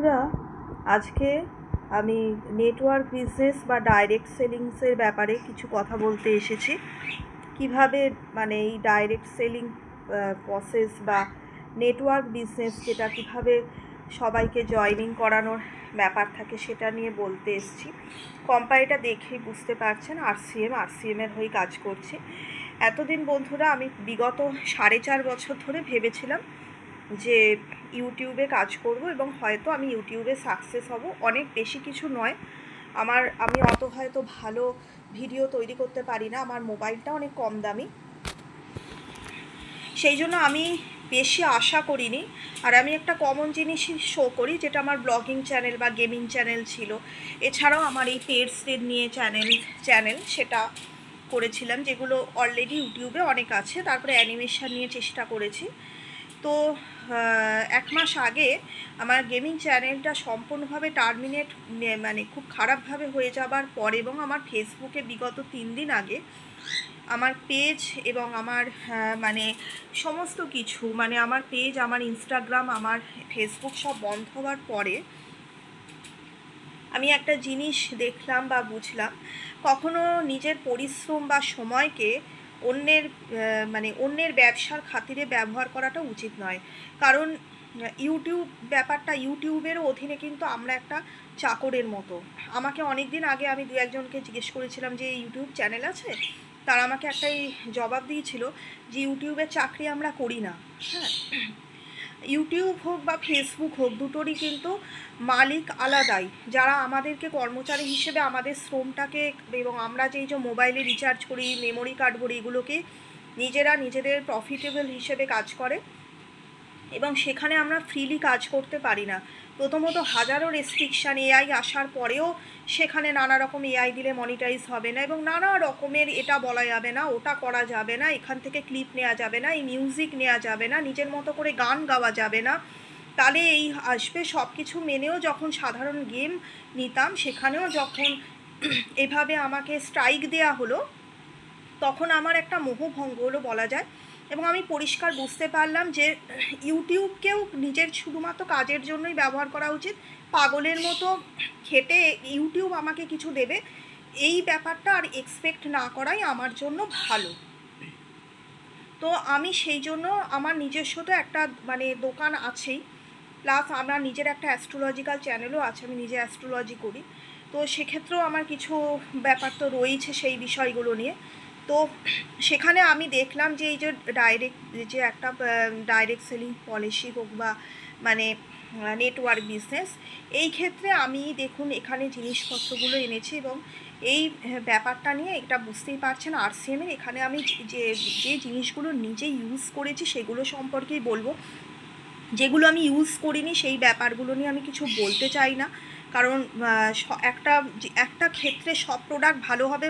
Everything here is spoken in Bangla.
বন্ধুরা, আজকে আমি নেটওয়ার্ক বিজনেস বা ডাইরেক্ট সেলিংসের ব্যাপারে কিছু কথা বলতে এসেছি। কিভাবে মানে এই ডাইরেক্ট সেলিং প্রসেস বা নেটওয়ার্ক বিজনেস যেটা কিভাবে সবাইকে জয়েনিং করানোর ব্যাপার থাকে সেটা নিয়ে বলতে এসেছি। কোম্পানিটা দেখেই বুঝতে পারছেন আরসিএমের হয়ে কাজ করছি। এতদিন বন্ধুরা আমি বিগত 4.5 বছর ধরে ভেবেছিলাম যে ইউটিউবে কাজ করব এবং হয়তো আমি ইউটিউবে সাকসেস হব। অনেক বেশি কিছু নয়, আমি অত হয়তো ভালো ভিডিও তৈরি করতে পারি না, আমার মোবাইলটা অনেক কম দামি, সেই জন্য আমি বেশি আশা করিনি। আর আমি একটা কমন জিনিসই শো করি, যেটা আমার ব্লগিং চ্যানেল বা গেমিং চ্যানেল ছিল। এছাড়াও আমার এই পেটসদের নিয়ে চ্যানেল সেটা করেছিলাম, যেগুলো অলরেডি ইউটিউবে অনেক আছে। তারপরে অ্যানিমেশন নিয়ে চেষ্টা করেছি। তো 1 মাস আগে আমার গেমিং চ্যানেলটা সম্পূর্ণভাবে টার্মিনেট মানে খুব খারাপভাবে হয়ে যাবার পরে, এবং আমার ফেসবুকে বিগত 3 দিন আগে আমার পেজ এবং আমার মানে সমস্ত কিছু, মানে আমার পেজ, আমার ইনস্টাগ্রাম, আমার ফেসবুক সব বন্ধ হওয়ার পরে আমি একটা জিনিস দেখলাম বা বুঝলাম, কখনো নিজের পরিশ্রম বা সময়কে অন্যের ব্যবসার খাতিরে ব্যবহার করাটা উচিত নয়। কারণ ইউটিউবের অধীনে কিন্তু আমরা একটা চাকরের মতো। আমাকে অনেক দিন আগে আমি 2-1জনকে জিজ্ঞেস করেছিলাম যে ইউটিউব চ্যানেল আছে, তারা আমাকে একটাই জবাব দিয়েছিল যে ইউটিউবের চাকরি আমরা করি না। হ্যাঁ, ইউটিউব হোক বা ফেসবুক হোক, দুটোরই কিন্তু মালিক আলাদাই। যারা আমাদেরকে কর্মচারী হিসেবে আমাদের শ্রমটাকে, এবং আমরা যেই যে মোবাইলে রিচার্জ করি, মেমোরি কার্ড ভরি, এগুলোকে নিজেদের প্রফিটেবল হিসেবে কাজ করে, এবং সেখানে আমরা ফ্রিলি কাজ করতে পারি না। প্রথমত হাজারো রেস্ট্রিকশান, এআই আসার পরেও সেখানে নানা রকম এআই দিলে মনিটাইজ হবে না, এবং নানা রকমের এটা বলা যাবে না, ওটা করা যাবে না, এখান থেকে ক্লিপ নেওয়া যাবে না, এই মিউজিক নেওয়া যাবে না, নিজের মতো করে গান গাওয়া যাবে না, তাহলে এই আসবে। সব কিছু মেনেও যখন সাধারণ গেম নিতাম, সেখানেও যখন এভাবে আমাকে স্ট্রাইক দেওয়া হলো, তখন আমার একটা মোহভঙ্গ হলো বলা যায়। এবং আমি পরিষ্কার বুঝতে পারলাম যে ইউটিউবকেও নিজের শুধুমাত্র কাজের জন্যই ব্যবহার করা উচিত। পাগলের মতো খেটে ইউটিউব আমাকে কিছু দেবে, এই ব্যাপারটা আর এক্সপেক্ট না করাই আমার জন্য ভালো। তো আমি সেই জন্য আমার নিজস্ব তো একটা মানে দোকান আছেই, প্লাস আমার নিজের একটা অ্যাস্ট্রোলজিক্যাল চ্যানেলও আছে, আমি নিজে অ্যাস্ট্রোলজি করি। তো সেক্ষেত্রেও আমার কিছু ব্যাপার তো রয়েছে সেই বিষয়গুলো নিয়ে। তো সেখানে আমি দেখলাম যে এই যে একটা ডাইরেক্ট সেলিং পলিসি হোক বা মানে নেটওয়ার্ক বিজনেস, এই ক্ষেত্রে আমি দেখুন এখানে জিনিসপত্রগুলো এনেছি, এবং এই ব্যাপারটা নিয়ে এটা বুঝতেই পারছেন আরসিএমের এখানে আমি যে জিনিসগুলো নিজে ইউজ করেছি সেগুলো সম্পর্কেই বলবো। যেগুলো আমি ইউজ করিনি সেই ব্যাপারগুলো নিয়ে আমি কিছু বলতে চাই না। কারণ একটা ক্ষেত্রে সব প্রোডাক্ট ভালো হবে